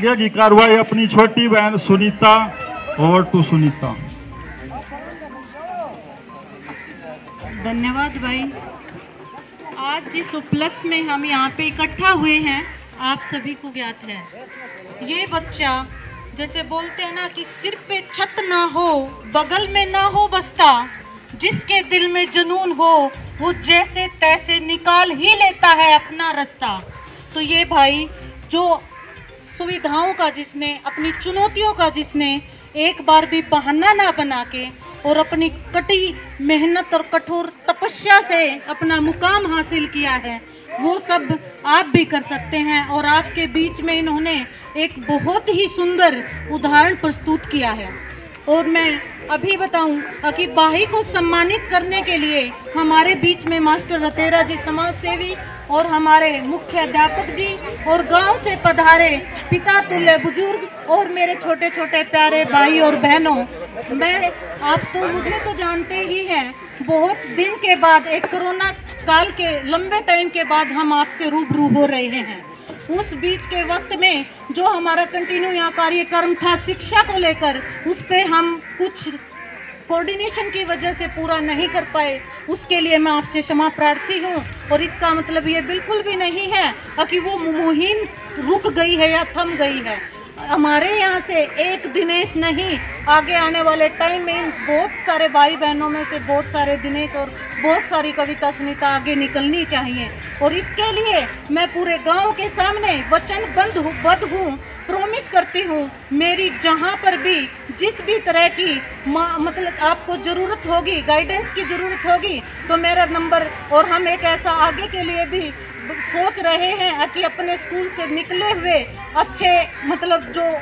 आगे की कार्रवाई अपनी छोटी बहन सुनीता और टू सुनीता। धन्यवाद भाई। आज जिस उपलक्ष्य में हम यहाँ पे इकट्ठा हुए हैं आप सभी को ज्ञात है, ये बच्चा जैसे बोलते हैं ना कि सिर पे छत ना हो बगल में ना हो बस्ता, जिसके दिल में जुनून हो वो जैसे तैसे निकाल ही लेता है अपना रास्ता। तो ये भाई जो सुविधाओं का जिसने, अपनी चुनौतियों का जिसने एक बार भी बहाना ना बना के और अपनी कड़ी मेहनत और कठोर तपस्या से अपना मुकाम हासिल किया है, वो सब आप भी कर सकते हैं। और आपके बीच में इन्होंने एक बहुत ही सुंदर उदाहरण प्रस्तुत किया है। और मैं अभी बताऊं कि बाही को सम्मानित करने के लिए हमारे बीच में मास्टर रतेरा जी समाज सेवी और हमारे मुख्य अध्यापक जी और गांव से पधारे पिता तुल्य बुजुर्ग और मेरे छोटे छोटे प्यारे भाई और बहनों, मैं आप तो मुझे तो जानते ही हैं, बहुत दिन के बाद एक कोरोना काल के लंबे टाइम के बाद हम आपसे रूबरू हो रहे हैं। उस बीच के वक्त में जो हमारा कंटिन्यू यहाँ कार्यक्रम था शिक्षा को लेकर, उस पे हम कुछ कोऑर्डिनेशन की वजह से पूरा नहीं कर पाए, उसके लिए मैं आपसे क्षमा प्रार्थी हूँ। और इसका मतलब ये बिल्कुल भी नहीं है कि वो मुहिम रुक गई है या थम गई है। हमारे यहाँ से एक दिनेश नहीं, आगे आने वाले टाइम में बहुत सारे भाई बहनों में से बहुत सारे दिनेश और बहुत सारी कविता सुनीता आगे निकलनी चाहिए। और इसके लिए मैं पूरे गांव के सामने वचनबद्ध हूँ, प्रॉमिस करती हूँ, मेरी जहाँ पर भी जिस भी तरह की मतलब आपको ज़रूरत होगी, गाइडेंस की ज़रूरत होगी, तो मेरा नंबर, और हम एक ऐसा आगे के लिए भी सोच रहे हैं कि अपने स्कूल से निकले हुए अच्छे मतलब जो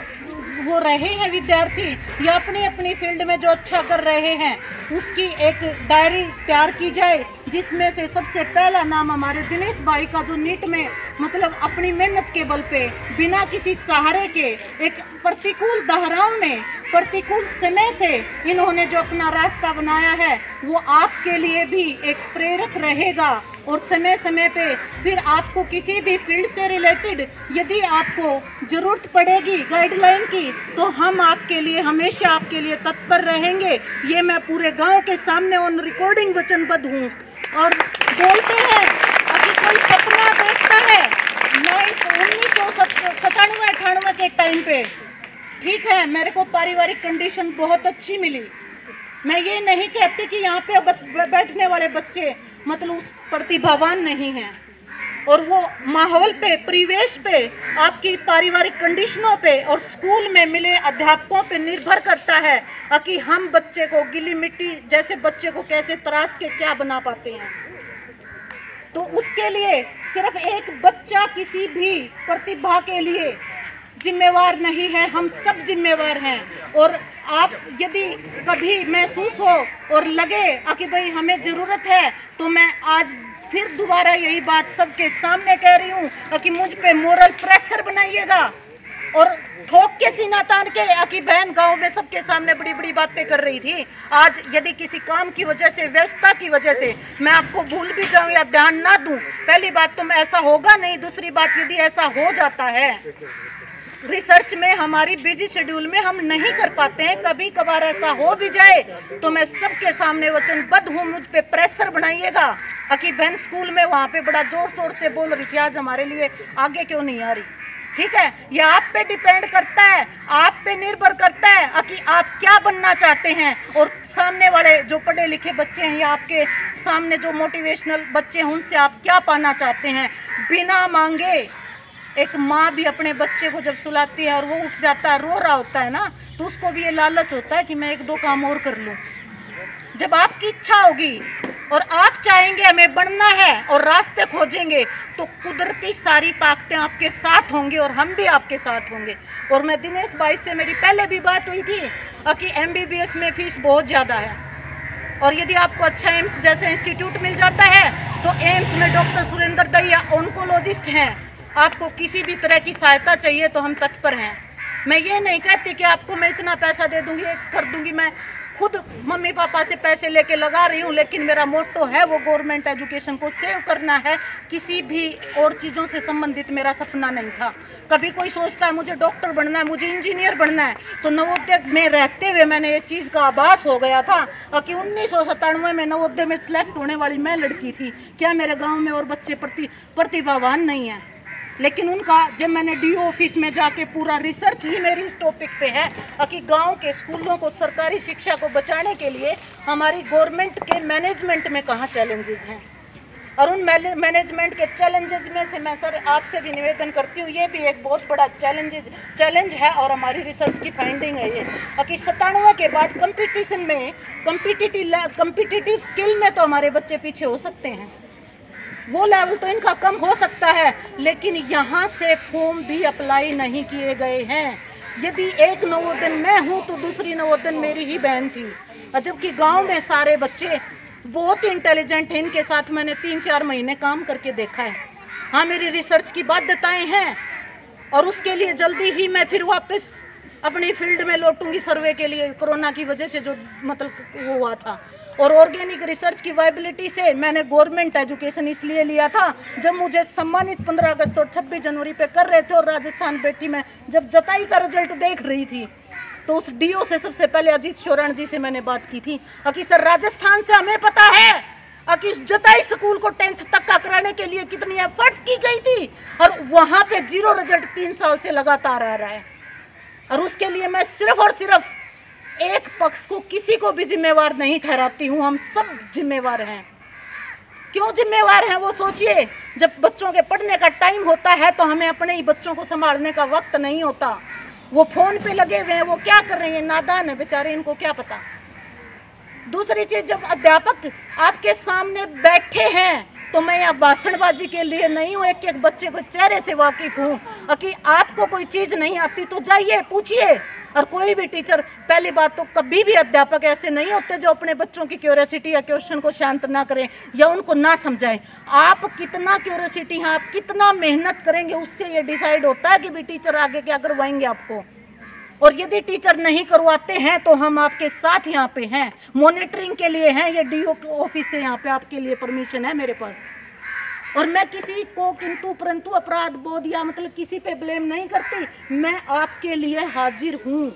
वो रहे हैं विद्यार्थी या अपनी अपनी फील्ड में जो अच्छा कर रहे हैं, उसकी एक डायरी तैयार की जाए, जिसमें से सबसे पहला नाम हमारे दिनेश भाई का, जो नीट में मतलब अपनी मेहनत के बल पे बिना किसी सहारे के एक प्रतिकूल धाराओं में प्रतिकूल समय से इन्होंने जो अपना रास्ता बनाया है, वो आपके लिए भी एक प्रेरक रहेगा। और समय समय पे फिर आपको किसी भी फील्ड से रिलेटेड यदि आपको ज़रूरत पड़ेगी गाइडलाइन की, तो हम आपके लिए हमेशा आपके लिए तत्पर रहेंगे। ये मैं पूरे गांव के सामने ऑन रिकॉर्डिंग वचनबद्ध हूँ। और बोलते हैं कि कोई सपना देखता है 1997-98 के टाइम पे, ठीक है, मेरे को पारिवारिक कंडीशन बहुत अच्छी मिली। मैं ये नहीं कहती कि यहाँ पे बैठने वाले बच्चे मतलब उस प्रतिभावान नहीं हैं, और वो माहौल पे, परिवेश पे, आपकी पारिवारिक कंडीशनों पे और स्कूल में मिले अध्यापकों पे निर्भर करता है कि हम बच्चे को गिली मिट्टी जैसे बच्चे को कैसे तराश के क्या बना पाते हैं। तो उसके लिए सिर्फ एक बच्चा किसी भी प्रतिभा के लिए जिम्मेवार नहीं है, हम सब जिम्मेवार हैं। और आप यदि कभी महसूस हो और लगे कि भाई हमें ज़रूरत है, तो मैं आज फिर दोबारा यही बात सबके सामने कह रही हूँ कि मुझ पे मोरल प्रेशर बनाइएगा और ठोक के सीना तान के कि बहन गांव में सबके सामने बड़ी बड़ी बातें कर रही थी, आज यदि किसी काम की वजह से, व्यस्तता की वजह से मैं आपको भूल भी जाऊं या ध्यान ना दूं, पहली बात तो ऐसा होगा नहीं, दूसरी बात यदि ऐसा हो जाता है रिसर्च में हमारी बिजी शेड्यूल में हम नहीं कर पाते हैं, कभी कभार ऐसा हो भी जाए, तो मैं सबके सामने वचनबद्ध हूँ, मुझ पे प्रेशर बनाइएगा कि बहन स्कूल में वहाँ पे बड़ा जोर शोर से बोल रही थी, आज हमारे लिए आगे क्यों नहीं आ रही। ठीक है, ये आप पे डिपेंड करता है, आप पे निर्भर करता है कि आप क्या बनना चाहते हैं। और सामने वाले जो पढ़े लिखे बच्चे हैं या आपके सामने जो मोटिवेशनल बच्चे हैं, उनसे आप क्या पाना चाहते हैं। बिना मांगे एक माँ भी अपने बच्चे को जब सुलाती है और वो उठ जाता है, रो रहा होता है ना, तो उसको भी ये लालच होता है कि मैं एक दो काम और कर लूँ। जब आपकी इच्छा होगी और आप चाहेंगे हमें बढ़ना है और रास्ते खोजेंगे, तो कुदरती सारी ताकतें आपके साथ होंगी और हम भी आपके साथ होंगे। और मैं दिनेश भाई से मेरी पहले भी बात हुई थी कि MBBS में फीस बहुत ज़्यादा है, और यदि आपको अच्छा एम्स जैसे इंस्टीट्यूट मिल जाता है, तो एम्स में डॉक्टर सुरेंद्र दहिया ऑन्कोलॉजिस्ट हैं, आपको किसी भी तरह की सहायता चाहिए तो हम तत्पर हैं। मैं ये नहीं कहती कि आपको मैं इतना पैसा दे दूँगी, कर दूँगी, मैं खुद मम्मी पापा से पैसे लेके लगा रही हूँ, लेकिन मेरा मोटो है वो गवर्नमेंट एजुकेशन को सेव करना है, किसी भी और चीज़ों से संबंधित मेरा सपना नहीं था। कभी कोई सोचता है मुझे डॉक्टर बनना है, मुझे इंजीनियर बनना है। तो नवोदय में रहते हुए मैंने ये चीज़ का आभास हो गया था कि 1997 में नवोदय में सिलेक्ट होने वाली मैं लड़की थी। क्या मेरे गांव में और बच्चे प्रतिभावान नहीं हैं? लेकिन उनका जब मैंने डीओ ऑफिस में जाके पूरा रिसर्च ही मेरी इस टॉपिक पे है कि गांव के स्कूलों को सरकारी शिक्षा को बचाने के लिए हमारी गवर्नमेंट के मैनेजमेंट में कहाँ चैलेंजेस हैं, और उन मैनेजमेंट के चैलेंजेस में से मैं सर आपसे भी निवेदन करती हूँ, ये भी एक बहुत बड़ा चैलेंज है और हमारी रिसर्च की फाइंडिंग है ये कि 97 के बाद कंपटीशन में कम्पिटिटिव स्किल में तो हमारे बच्चे पीछे हो सकते हैं, वो लेवल तो इनका कम हो सकता है, लेकिन यहाँ से फॉर्म भी अप्लाई नहीं किए गए हैं। यदि एक नवोदय मैं हूँ तो दूसरी नवोदय मेरी ही बहन थी, जबकि गांव में सारे बच्चे बहुत इंटेलिजेंट हैं। इनके साथ मैंने 3-4 महीने काम करके देखा है। हाँ, मेरी रिसर्च की बाध्यताएं हैं और उसके लिए जल्दी ही मैं फिर वापस अपनी फील्ड में लौटूंगी सर्वे के लिए, कोरोना की वजह से जो मतलब वो हुआ था। और ऑर्गेनिक रिसर्च की वायबिलिटी से मैंने गवर्नमेंट एजुकेशन इसलिए लिया था, जब मुझे सम्मानित 15 अगस्त और 26 जनवरी पे कर रहे थे और राजस्थान बैठी मैं जब जताई का रिजल्ट देख रही थी तो उस डीओ से सबसे पहले अजीत शोरण जी से मैंने बात की थी कि सर राजस्थान से हमें पता है कि इस जताई स्कूल को 10th तक का कराने के लिए कितनी एफर्ट्स की गई थी और वहाँ पे 0 रिजल्ट 3 साल से लगातार आ रहा है। और उसके लिए मैं सिर्फ और सिर्फ एक पक्ष को किसी को भी जिम्मेवार नहीं ठहराती हूँ, हम सब जिम्मेवार हैं। क्यों जिम्मेवार हैं वो सोचिए। जब बच्चों के पढ़ने का टाइम होता है तो हमें अपने ही बच्चों को संभालने का वक्त नहीं होता। वो फोन पे लगे हुए हैं, वो क्या कर रहे हैं, नादान है बेचारे, इनको क्या पता। दूसरी चीज, जब अध्यापक आपके सामने बैठे हैं तो मैं यहाँ भाषणबाजी के लिए नहीं हूँ, एक एक बच्चे को चेहरे से वाकिफ हूँ कि आपको कोई चीज़ नहीं आती तो जाइए पूछिए। और कोई भी टीचर, पहली बात तो कभी भी अध्यापक ऐसे नहीं होते जो अपने बच्चों की क्यूरियोसिटी या क्वेश्चन को शांत ना करें या उनको ना समझाएं। आप कितना क्यूरियोसिटी है, आप कितना मेहनत करेंगे, उससे ये डिसाइड होता है कि भी टीचर आगे क्या करवाएंगे आपको। और यदि टीचर नहीं करवाते हैं तो हम आपके साथ यहाँ पे हैं, मॉनिटरिंग के लिए हैं। ये डीओ ऑफिस से यहाँ पे आपके लिए परमिशन है मेरे पास। और मैं किसी को किंतु परंतु अपराध बोध या मतलब किसी पे ब्लेम नहीं करती, मैं आपके लिए हाजिर हूँ।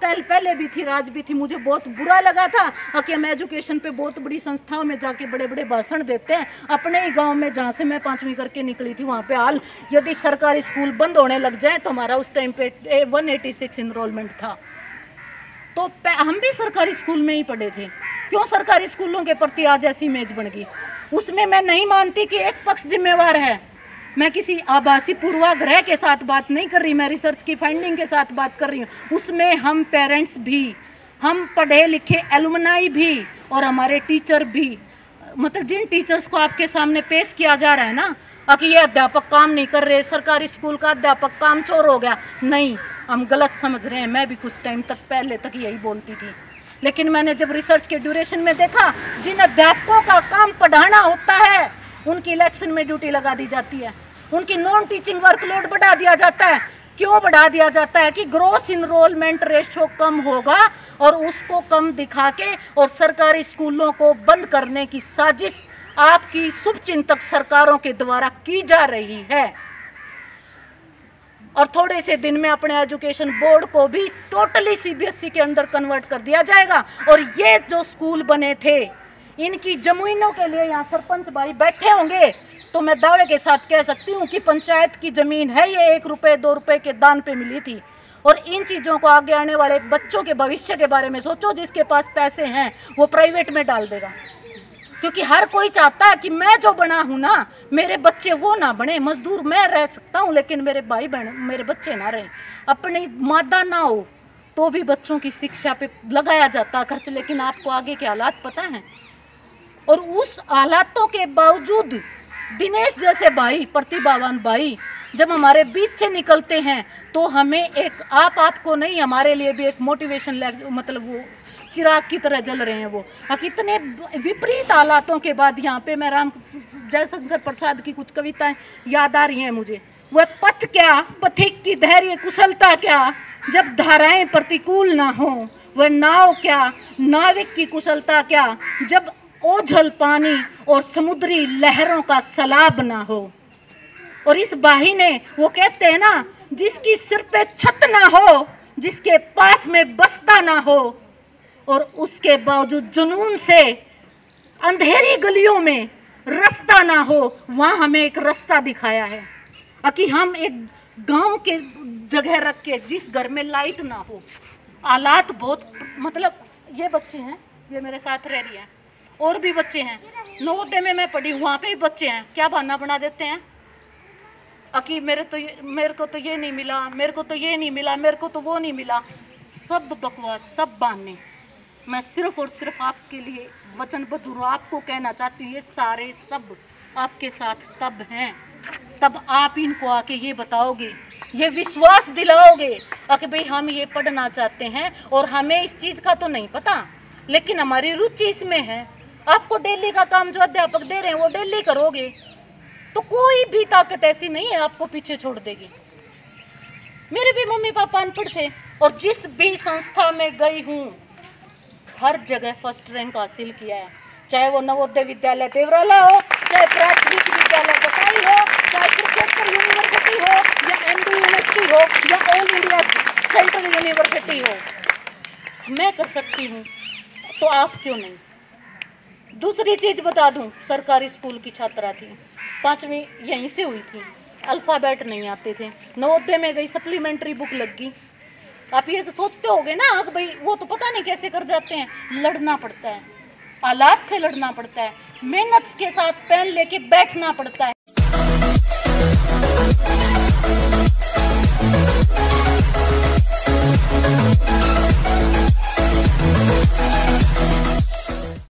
कल पहले भी थी, आज भी थी। मुझे बहुत बुरा लगा था कि हम एजुकेशन पे बहुत बड़ी संस्थाओं में जाके बड़े बड़े भाषण देते हैं। अपने ही गांव में जहाँ से मैं 5वीं करके निकली थी, वहाँ पे हाल यदि सरकारी स्कूल बंद होने लग जाए तो हमारा उस टाइम पे 186 इनरोलमेंट था। तो हम भी सरकारी स्कूल में ही पढ़े थे। क्यों सरकारी स्कूलों के प्रति आज ऐसी इमेज बन गई? उसमें मैं नहीं मानती कि एक पक्ष जिम्मेवार है। मैं किसी आभासी पूर्वाग्रह के साथ बात नहीं कर रही, मैं रिसर्च की फाइंडिंग के साथ बात कर रही हूँ। उसमें हम पेरेंट्स भी, हम पढ़े लिखे एलुमनाई भी और हमारे टीचर भी, मतलब जिन टीचर्स को आपके सामने पेश किया जा रहा है ना कि ये अध्यापक काम नहीं कर रहे, सरकारी स्कूल का अध्यापक काम चोर हो गया, नहीं, हम गलत समझ रहे हैं। मैं भी कुछ टाइम तक पहले तक यही बोलती थी, लेकिन मैंने जब रिसर्च के ड्यूरेशन में देखा, जिन अध्यापकों का काम पढ़ाना होता है उनकी इलेक्शन में ड्यूटी लगा दी जाती है, उनकी नॉन टीचिंग वर्कलोड बढ़ा दिया जाता है। क्यों बढ़ा दिया जाता है? कि ग्रोस इनरोलमेंट रेशो कम होगा और उसको कम दिखा के और सरकारी स्कूलों को बंद करने की साजिश आपकी शुभचिंतक सरकारों के द्वारा की जा रही है। और थोड़े से दिन में अपने एजुकेशन बोर्ड को भी टोटली सीबीएसई के अंदर कन्वर्ट कर दिया जाएगा। और ये जो स्कूल बने थे, इनकी जमीनों के लिए यहाँ सरपंच भाई बैठे होंगे तो मैं दावे के साथ कह सकती हूँ कि पंचायत की जमीन है, ये 1 रुपये 2 रुपये के दान पे मिली थी। और इन चीज़ों को आगे आने वाले बच्चों के भविष्य के बारे में सोचो। जिसके पास पैसे हैं वो प्राइवेट में डाल देगा, क्योंकि हर कोई चाहता है कि मैं जो बना हूँ ना, मेरे बच्चे वो ना बने। मजदूर मैं रह सकता हूँ लेकिन मेरे भाई बहन, मेरे बच्चे ना रहे। अपनी मादा ना हो तो भी बच्चों की शिक्षा पे लगाया जाता खर्च, लेकिन आपको आगे के हालात पता हैं। और उस हालातों के बावजूद दिनेश जैसे भाई, प्रतिभावान भाई जब हमारे बीच से निकलते हैं तो हमें एक आपको नहीं, हमारे लिए भी एक मोटिवेशन, मतलब वो चिराग की तरह जल रहे हैं वो। कितने विपरीत हालातों के बाद यहाँ पे मैं राम जयशंकर प्रसाद की कुछ कविताएं याद आ रही हैं मुझे। वह पथ क्या, पथिक की धैर्य कुशलता क्या, जब धाराएं प्रतिकूल ना हो। वह नाव क्या, नाविक की कुशलता क्या, जब ओझल पानी और समुद्री लहरों का सैलाब ना हो। और इस बाही ने, वो कहते हैं ना, जिसकी सिर पे छत ना हो, जिसके पास में बस्ता ना हो, और उसके बावजूद जुनून से अंधेरी गलियों में रास्ता ना हो, वहाँ हमें एक रास्ता दिखाया है कि हम एक गांव के जगह रख के, जिस घर में लाइट ना हो, हालात बहुत, मतलब ये बच्चे हैं, ये मेरे साथ रह रही है, और भी बच्चे हैं, नवोदय में मैं पढ़ी, वहाँ पे भी बच्चे हैं, क्या बहाना बना देते हैं कि मेरे को तो ये नहीं मिला, मेरे को तो ये नहीं मिला, मेरे को तो वो नहीं मिला। सब बकवास, सब बहाने। मैं सिर्फ और सिर्फ आपके लिए वचनबद्ध हूँ, आपको कहना चाहती हूँ, ये सारे सब आपके साथ तब हैं, तब आप इनको आके ये बताओगे, ये विश्वास दिलाओगे कि भाई हम ये पढ़ना चाहते हैं और हमें इस चीज़ का तो नहीं पता, लेकिन हमारी रुचि इसमें है। आपको डेली का काम जो अध्यापक दे रहे हैं वो डेली करोगे तो कोई भी ताकत ऐसी नहीं है आपको पीछे छोड़ देगी। मेरे भी मम्मी पापा अनपढ़ थे और जिस भी संस्था में गई हूँ हर जगह फर्स्ट रैंक हासिल किया है, चाहे वो नवोदय विद्यालय देवराला हो, चाहे प्राथमिक विद्यालय बटाई हो, चाहे कुरुक्षेत्र यूनिवर्सिटी हो, या एमडी यूनिवर्सिटी हो, या ऑल इंडिया सेंट्रल यूनिवर्सिटी हो। मैं कर सकती हूँ तो आप क्यों नहीं। दूसरी चीज़ बता दूँ, सरकारी स्कूल की छात्रा थी, 5वीं यहीं से हुई थी, अल्फ़ाबेट नहीं आते थे, नवोदय में गई, सप्लीमेंट्री बुक लग गई। आप ये सोचते होगे ना कि भाई वो तो पता नहीं कैसे कर जाते हैं, लड़ना पड़ता है, हालात से लड़ना पड़ता है, मेहनत के साथ पेन लेके बैठना पड़ता